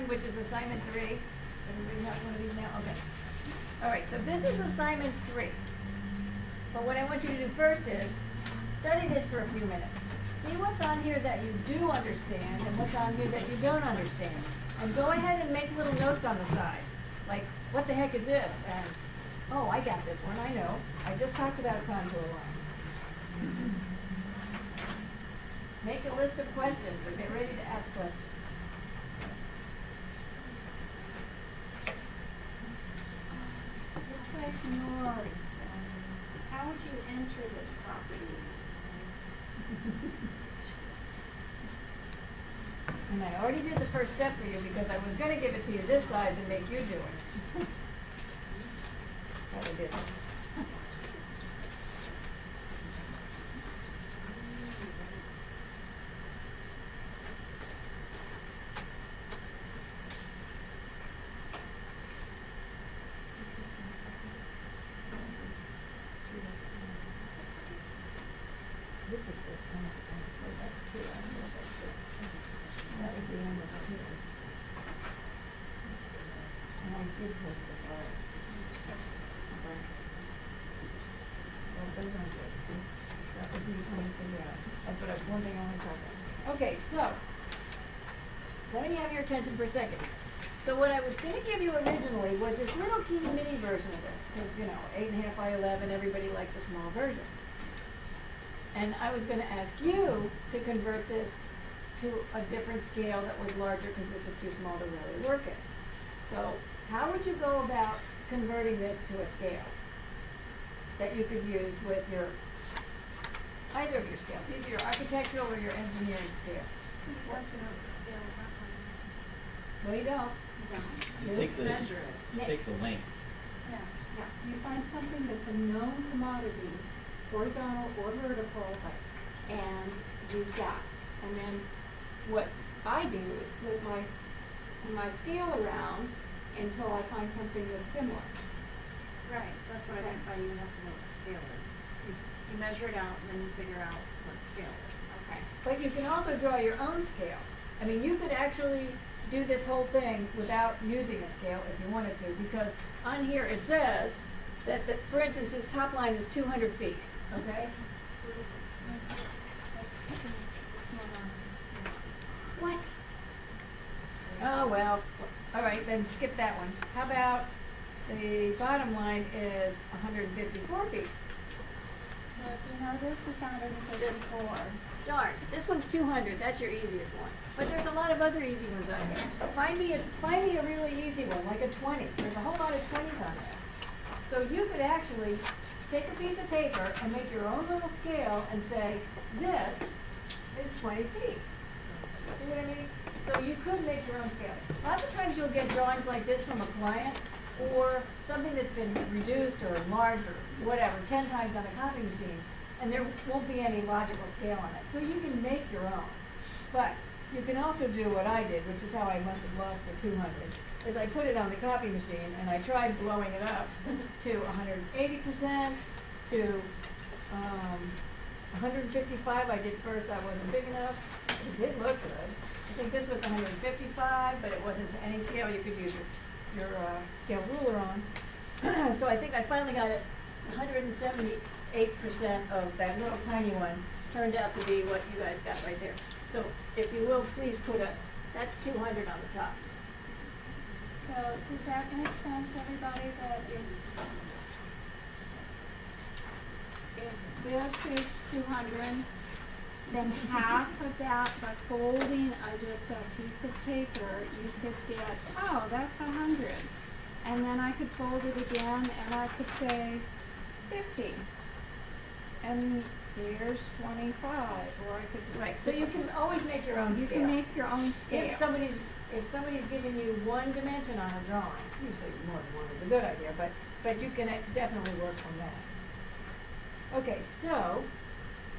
which is assignment 3. Everybody has one of these now? Okay. All right, so this is assignment 3. But what I want you to do first is study this for a few minutes. See what's on here that you do understand and what's on here that you don't understand. And go ahead and make little notes on the side. Like, what the heck is this? And, oh, I got this one, I know. I just talked about contour lines. Make a list of questions or get ready to ask questions. Which way's north? How would you enter this property? And I already did the first step for you because I was going to give it to you this size and make you do it. But I didn't. This is the one that was on the floor. That's 2. I don't know if that's 2. That was the end of 2. And I did post this already. Okay. Well, those aren't good. That was me trying to figure out. That's what one thing I want to talk about. Okay, so let me have your attention for a second. So what I was going to give you originally was this little teeny mini version of this, because 8.5 by 11, everybody likes a small version. And I was going to ask you to convert this to a different scale that was larger because this is too small to really work in. So how would you go about converting this to a scale that you could use with either of your scales, either your architectural or your engineering scale? You'd want to know what the scale of that one is. No, you don't. You take the, measure it. you take the length. Yeah. You find something that's a known commodity, horizontal or vertical, and use that. And then what I do is flip my scale around until I find something that's similar. Right, that's what I meant by you have to know what the scale is. You measure it out and then you figure out what the scale is. Okay. But you can also draw your own scale. I mean, you could actually do this whole thing without using a scale if you wanted to, because on here it says that, for instance, this top line is 200 feet, okay? What? Oh, well, all right, then skip that one. How about the bottom line is 154 feet? So if you know this is 154. Darn, this one's 200, that's your easiest one. But there's a lot of other easy ones on here. Find me a really easy one, like a 20. There's a whole lot of 20s on there. So you could actually take a piece of paper and make your own little scale and say, this is 20 feet. See what I mean? So you could make your own scale. Lots of times you'll get drawings like this from a client or something that's been reduced or enlarged or whatever 10 times on a copy machine, and there won't be any logical scale on it. So you can make your own. But you can also do what I did, which is how I must have lost the 200, is I put it on the copy machine and I tried blowing it up to 180%, to 155 I did first, that wasn't big enough. It did look good. I think this was 155, but it wasn't to any scale you could use your scale ruler on. So I think I finally got it 178% of that little tiny one turned out to be what you guys got right there. So if you will, please put that's 200 on the top. So does that make sense, everybody, that if this is 200, then half of that, by folding just a piece of paper, you could get, oh, that's 100. And then I could fold it again and I could say 50. And here's 25, or I could. Right, so you can always make your own You scale. can make your own scale. If somebody's giving you one dimension on a drawing, usually more than one is a good idea, but you can definitely work from that. Okay, so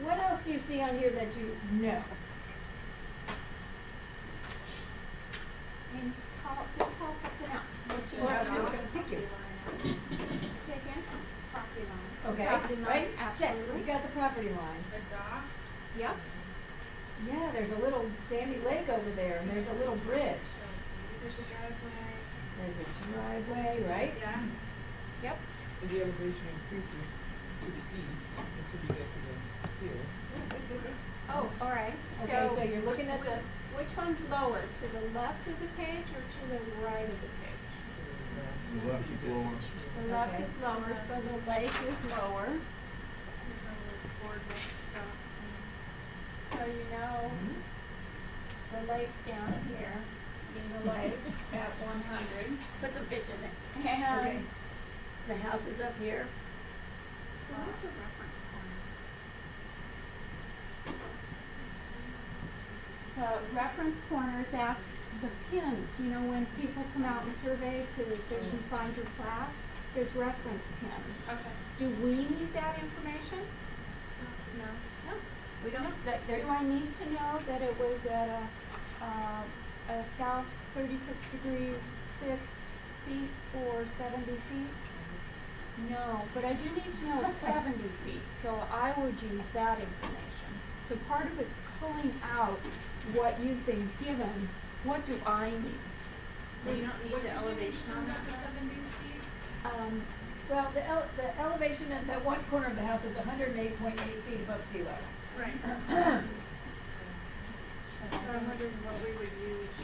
what else do you see on here that you know? And just call something out. Or else we're going to pick you. Say again? Property line. Okay, Property line, right? Check. absolutely. We got the property line. A dock. Yep. Yeah, there's a little sandy lake over there, and there's a little bridge. There's a driveway. There's a driveway, right? Yeah. Yep. And the elevation increases to the east until you get to the hill. Oh, all right, Okay, so you're looking at the, which one's lower, to the left of the page or to the right of the page? The left is lower. The left Okay. is lower, so the lake is lower, There's a little boardwalk stuff. so you know the lake's down here, in the lake at 100. put some fish in it. And Okay. The house is up here. So there's a reference corner. the reference corner, that's the pins, you know, when people come out and survey so you can find your plat, there's reference pins. Okay. Do we need that information? No. No. We don't, that, Do there, I need to know that it was at a south 36 degrees 6 feet or 70 feet? No, but I do need to know it's 70 feet, so I would use that information. So part of it's pulling out what you've been given, what do I need? So you don't need the elevation on that? well, the elevation at that one corner of the house is 108.8 feet above sea level. Right. So I'm wondering what we would use.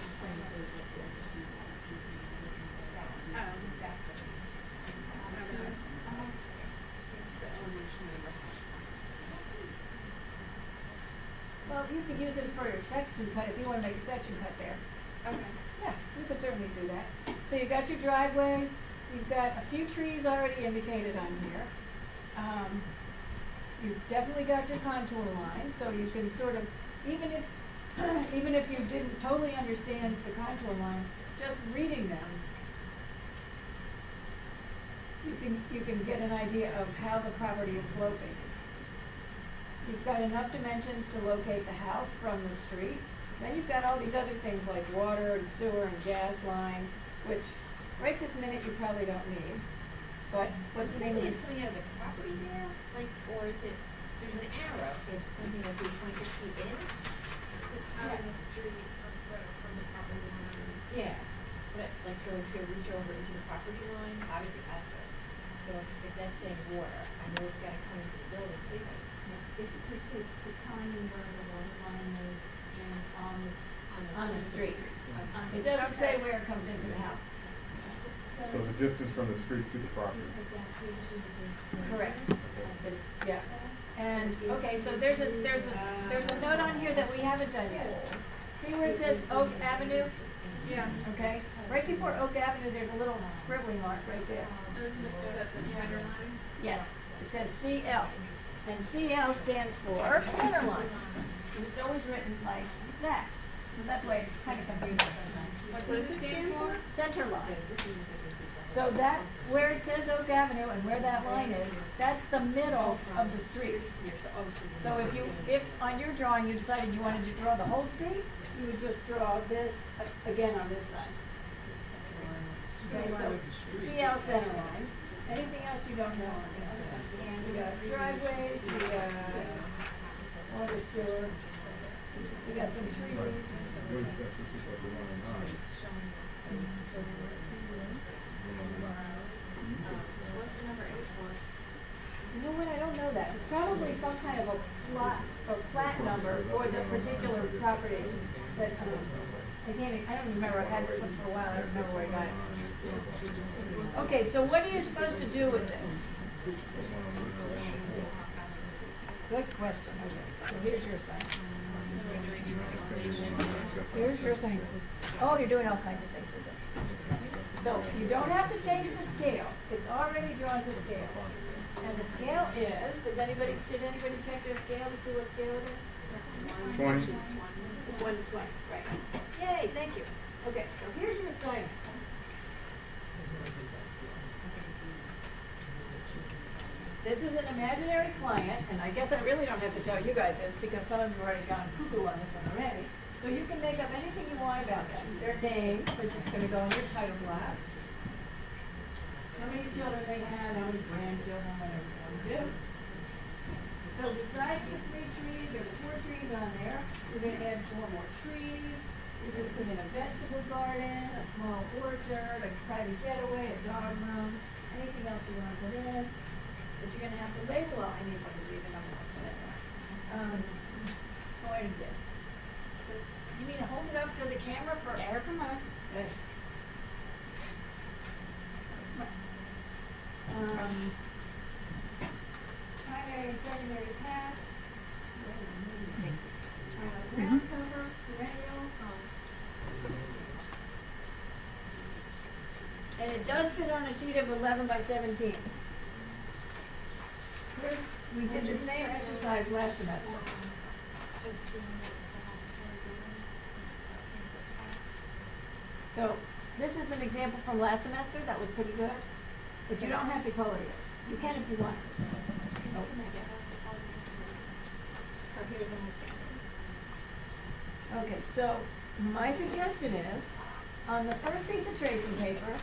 The elevation of reference. Well, you could use it for your section cut if you wanna make a section cut there. Okay. Yeah, you could certainly do that. So you've got your driveway, you've got a few trees already indicated on here. You've definitely got your contour lines, so you can sort of, even if, even if you didn't totally understand the contour lines, just reading them, you can get an idea of how the property is sloping. You've got enough dimensions to locate the house from the street. Then you've got all these other things like water and sewer and gas lines, which right this minute you probably don't need. But what's the name of this? Is coming out of the property there, like, or is it, there's an arrow, so it's pointing at the 26 feet in? It's out in the street from the property line. Yeah. But, like, so it's gonna reach over into the property line, obviously past it. So if that's saying water, I know it's gotta come into the building too. It's telling me where the water line is and On the street. It doesn't say where it comes into the house. So the distance from the street to the property. Correct. This, yeah. And, okay, so there's a note on here that we haven't done yet. See where it says Oak Avenue? Yeah. Okay, right before Oak Avenue, there's a little scribbly mark right there. Is that the center line? Yes, it says CL, and CL stands for center line. And it's always written like that, so that's why it's kind of confusing sometimes. What does it stand for? Center line. So that, where it says Oak Avenue and where that line is, that's the middle of the street. So if on your drawing you decided you wanted to draw the whole street, you would just draw this again on this side. Okay, so CL center line. Anything else you don't know on this? And we got driveways, we got water sewer, we got some trees. Village tax, this is like the 109. So what's the number 8 was? You know what, I don't know that. It's probably some kind of a plat number for the particular property that, I don't remember, I had this one for a while, I don't remember where I got it. Okay, so what are you supposed to do with this? Good question, okay, so here's your sign. Here's your sign. Oh, you're doing all kinds of things with this. So, you don't have to change the scale, it's already drawn to scale. And the scale is, did anybody check their scale to see what scale it is? 20. It's 1 to 20, right. Yay, thank you. Okay, so here's your assignment. This is an imaginary client, and I guess I really don't have to tell you guys this because some of you have already gone cuckoo on this one already. So you can make up anything you want about them. Their name, which is going to go in your title block. How many children they have, how many grandchildren, whatever you want to do. So besides the 3 trees or the 4 trees on there, you're going to add 4 more trees. You could put in a vegetable garden, a small orchard, a private getaway, a dog room, anything else you wanna put in. But you're gonna have to label all, I need one to read the numbers, but anyway. Oh, I did. But you mean to hold it up to the camera for air? Come on. Good. Primary and secondary paths. Ground cover, perennials. And it does fit on a sheet of 11 by 17. We did the same exercise last semester. So, this is an example from last semester that was pretty good, but you don't have to color yours. You can if you want to. Oh. So here's an example. Okay, so my suggestion is, on the first piece of tracing paper,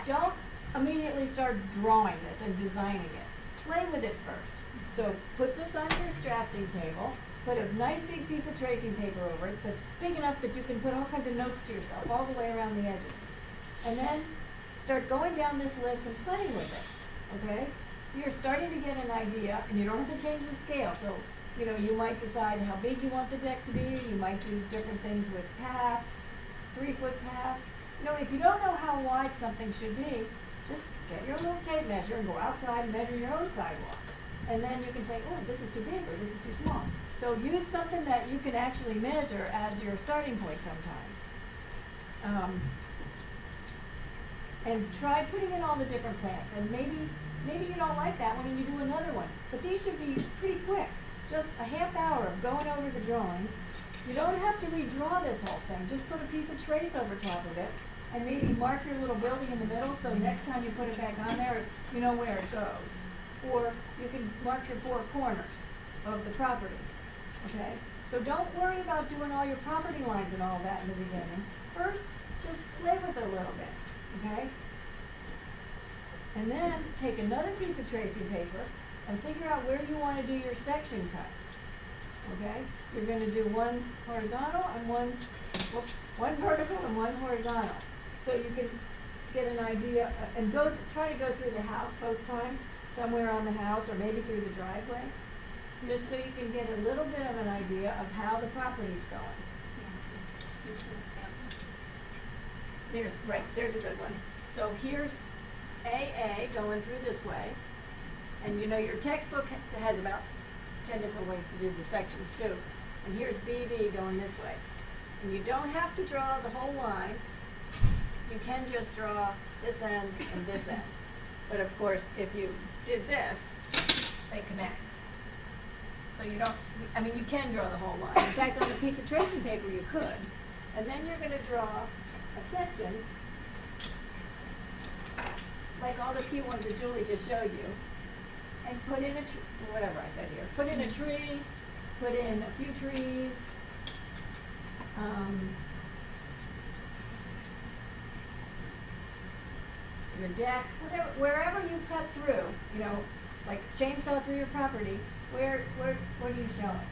don't immediately start drawing this and designing it. Play with it first. So put this on your drafting table, put a nice big piece of tracing paper over it that's big enough that you can put all kinds of notes to yourself all the way around the edges. And then start going down this list and playing with it, okay? You're starting to get an idea, and you don't have to change the scale. So, you know, you might decide how big you want the deck to be. You might do different things with paths, 3-foot paths. You know, if you don't know how wide something should be, just get your little tape measure and go outside and measure your own sidewalk. And then you can say, oh, this is too big or this is too small. So use something that you can actually measure as your starting point sometimes. And try putting in all the different plants. And maybe you don't like that one and you do another one. But these should be pretty quick. Just a half hour of going over the drawings. You don't have to redraw this whole thing. Just put a piece of trace over top of it. And maybe mark your little building in the middle so next time you put it back on there, you know where it goes. Or you can mark your 4 corners of the property, okay? So don't worry about doing all your property lines and all that in the beginning. First, just play with it a little bit, okay? And then take another piece of tracing paper and figure out where you want to do your section cuts, okay? You're going to do one horizontal and one vertical and one horizontal. So you can get an idea and try to go through the house both times, somewhere on the house or maybe through the driveway, just so you can get a little bit of an idea of how the property's going. There's a good one. So here's AA going through this way, and you know your textbook has about 10 different ways to do the sections too. And here's BB going this way. And you don't have to draw the whole line. You can just draw this end and this end. But of course, if you did this, they connect. So you don't, I mean, you can draw the whole line. In fact, on a piece of tracing paper, you could. And then you're going to draw a section, like all the cute ones that Julie just showed you, and put in whatever I said here. Put in a tree, put in a few trees, your deck, wherever you've cut through, you know, like chainsaw through your property, what are you showing?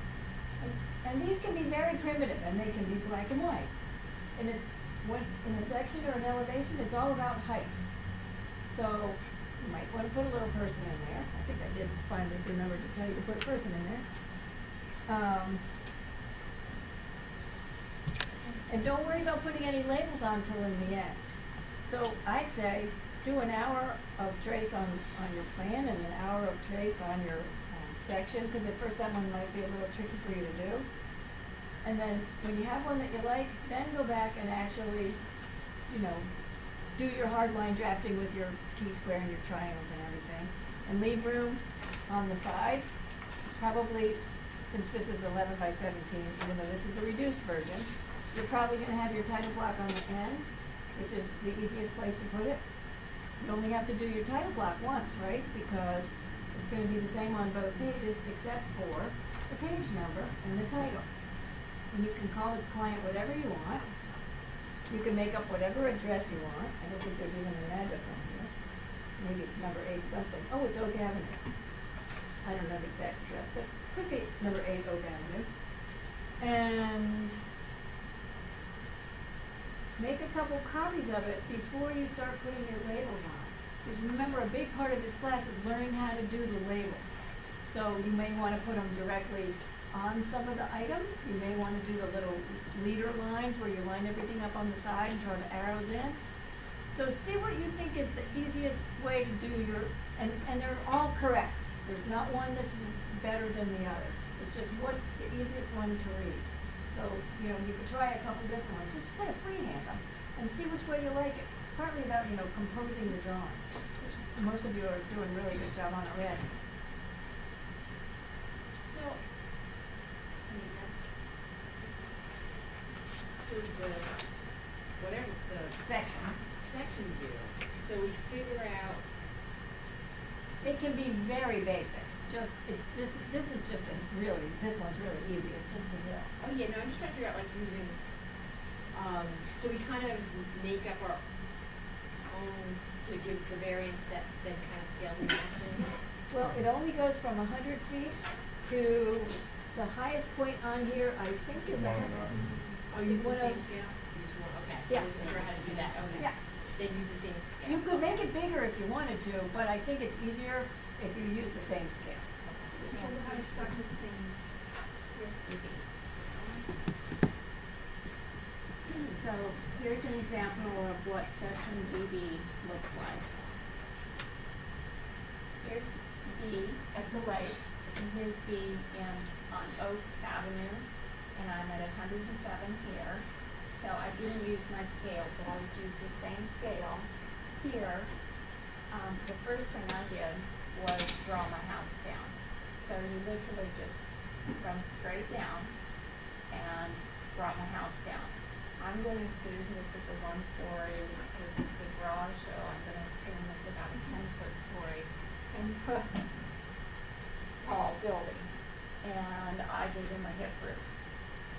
And these can be very primitive, and they can be black and white. And it's in a section or an elevation, it's all about height. So you might want to put a little person in there. I think I did finally remember to tell you to put a person in there. And don't worry about putting any labels on till in the end. So I'd say do an hour of trace on your plan and an hour of trace on your section, because at first that one might be a little tricky for you to do. And then when you have one that you like, then go back and actually, you know, do your hard line drafting with your T-square and your triangles and everything. And leave room on the side. Probably, since this is 11 by 17, even though this is a reduced version, you're probably going to have your title block on the end, which is the easiest place to put it. You only have to do your title block once, right? Because it's going to be the same on both pages except for the page number and the title. And you can call the client whatever you want. You can make up whatever address you want. I don't think there's even an address on here. Maybe it's number 8 something. Oh, it's Oak Avenue. I don't know the exact address, but it could be number 8 Oak Avenue. And make a couple copies of it before you start putting your labels on. Because remember, a big part of this class is learning how to do the labels. So you may wanna put them directly on some of the items, you may wanna do the little leader lines where you line everything up on the side and draw the arrows in. So see what you think is the easiest way to do your, and they're all correct. There's not one that's better than the other. It's just what's the easiest one to read. So, you know, you could try a couple different ones, just kind of freehand them and see which way you like it. It's partly about, you know, composing the drawing, which most of you are doing a really good job on already. So, so the, whatever the section do, so we figure out, It can be very basic, just, this is just this one's really easy, it's just a hill. oh yeah, no, I'm just trying to figure out like using, so we kind of make up our own to give the variance that then kind of scales it back to. Well, it only goes from 100 feet to the highest point on here, I think is 100. Oh, use the One same of- scale? Use one, okay. Yeah. So figure out how to do that, okay. Yeah. Then use the same scale. You could make it bigger if you wanted to, but I think it's easier if you use the same scale. So how does that same? Here's BB. So here's an example of what section BB looks like. Here's B at the lake, and here's B on Oak Avenue, and I'm at 107 here. So I didn't use my scale, but I would use the same scale here. The first thing I did was draw my house down. So you literally just come straight down and brought my house down. I'm gonna assume this is a 1-story, this is the garage, so I'm gonna assume it's about a 10-foot tall building. And I gave him a hip roof.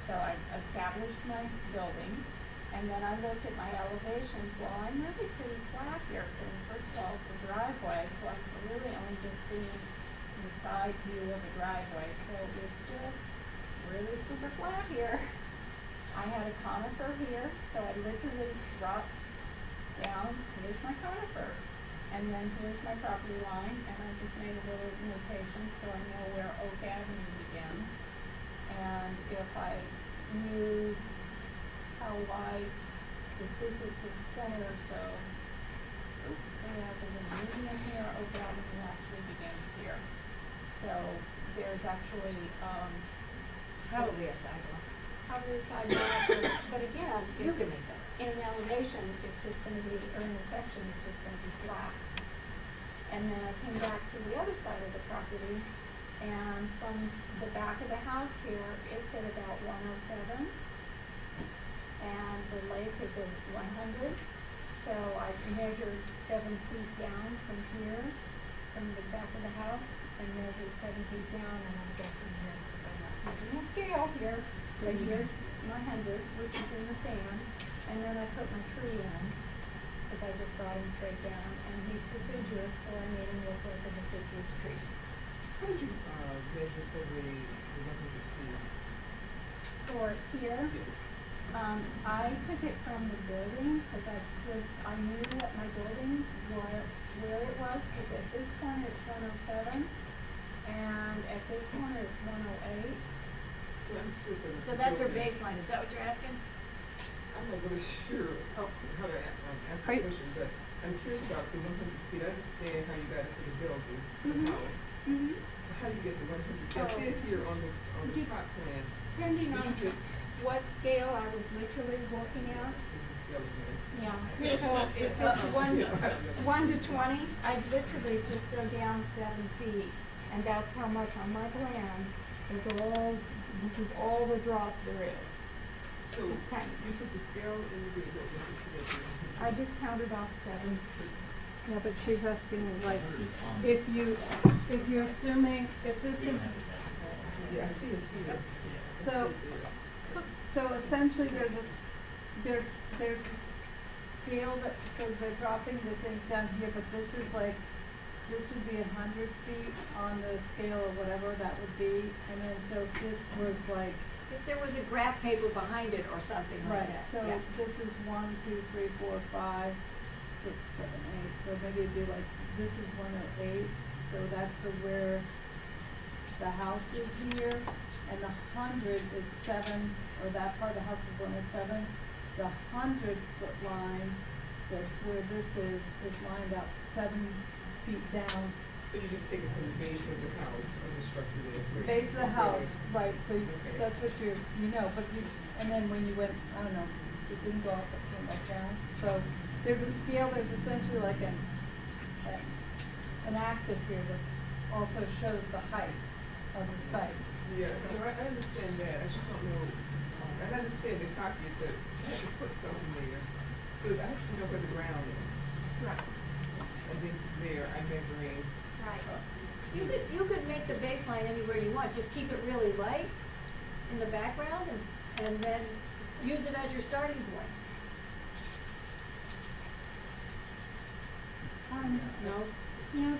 So I established my building, and then I looked at my elevations. Well, I'm really pretty flat here for, first of all, the driveway, so I'm really only just seeing the side view of the driveway, so it's just really super flat here. I had a conifer here, so I literally dropped down, here's my conifer, and then here's my property line, and I just made a little notation so I know where Oak Avenue begins. And if I knew how wide, if this is the center, so, oops, there has a little median here, Oak Avenue actually begins here. So there's actually, Probably a sidewalk. probably a sidewalk, but again, You can it's, make that. in an elevation, it's just gonna be, or in a section, it's just gonna be flat. And then I came back to the other side of the property, and from the back of the house here, it's at about 107. And the lake is at 100. So I measured 7 feet down from here, from the back of the house, and measured 7 feet down, and I'm guessing here, because I'm not using a scale here, but here's my 100, which is in the sand, and then I put my tree in, because I just brought him straight down, and he's deciduous, so I made him look like a deciduous tree. How did you, measure for the 100 feet? For here, Yes. I took it from the building, because I knew what my building, where it was, because at this corner it's 107, and at this corner it's 108. So I'm still gonna. So that's your baseline, is that what you're asking? I'm not really sure how to answer Are the you- question, but I'm curious about the 100 feet. I understand how you got into the building, Mhm. the house. Mm-hmm. How do you get the 100 feet? I Oh. see it here on the Did- plot plan. Depending Did on you just, what scale I was literally working at. it's a scale again. Yeah, so if it's 1 to 20, I'd literally just go down 7 feet, and that's how much on my plan. This is all the drop there is. So It's tiny. you took the scale and you did what was it? I just counted off 7. Yeah, but she's asking like, if you're assuming, if this is, Yeah, I see it here. so, so essentially there's a scale that, so they're dropping the things down here, but this is like, this would be 100 feet on the scale or whatever that would be, and then so if this was like if there was a graph paper behind it or something like Right, that, so yeah. this is 1, 2, 3, 4, 5, 6, 7, 8, so maybe it'd be like, this is 108, so that's the where the house is here, and the 100 is 7, or that part of the house is 107. The 100-foot line, that's where this is lined up 7 feet down. So you just take it from the base of the house, or the structure there. where Base of the it's house, going. right, so Okay. that's what you know, but you, and then when you went, I don't know, it didn't go up, it came back down. So there's a scale, there's essentially like an axis here that also shows the height of the site. Yeah, no, I understand that, I just don't know, I understand the copy, but you have to put something there, so I have to know where the ground is. Right. And then from there, I'm measuring, Right. You could make the baseline anywhere you want, just keep it really light in the background and then use it as your starting point. No? You know,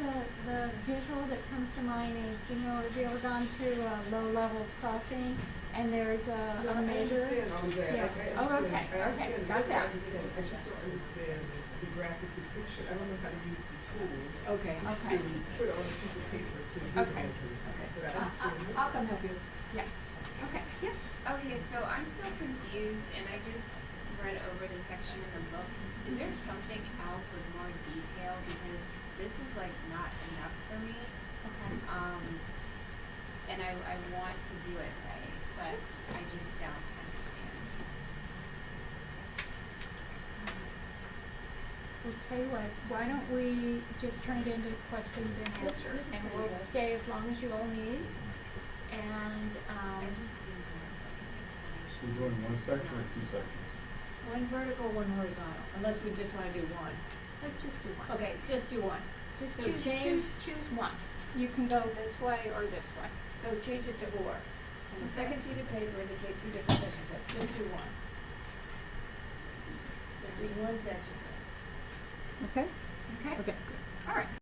the visual that comes to mind is, you know, have you ever gone through a low-level crossing and there's no, a I measure? understand all of that, Yeah. I Oh, understand, okay, I okay, understand, got that's what I that. understand, I just don't understand the graphic depiction, I don't know how to use the tools. Okay. Okay. To put it on a piece of paper to do Okay. measures, Okay. but I understand. I'll come help you. Yeah. Okay, yes. Okay, so I'm still confused and I just read over the section in the book. Is there something else with more detail? Because this is like not enough for me. Okay. And I want to do it right, but I just don't understand. We'll tell you what, why don't we just turn it into questions and answers, and we'll stay as long as you all need. And, I just need more explanation. We're doing one section or two sections? One vertical, one horizontal, unless we just wanna do one. let's just do one. Okay, just do one. Just So choose one. You can go this way or this way. So change it to or. And the second sheet of paper indicate two different section codes, just do one. So read one section code. Okay? Okay? Okay. All right.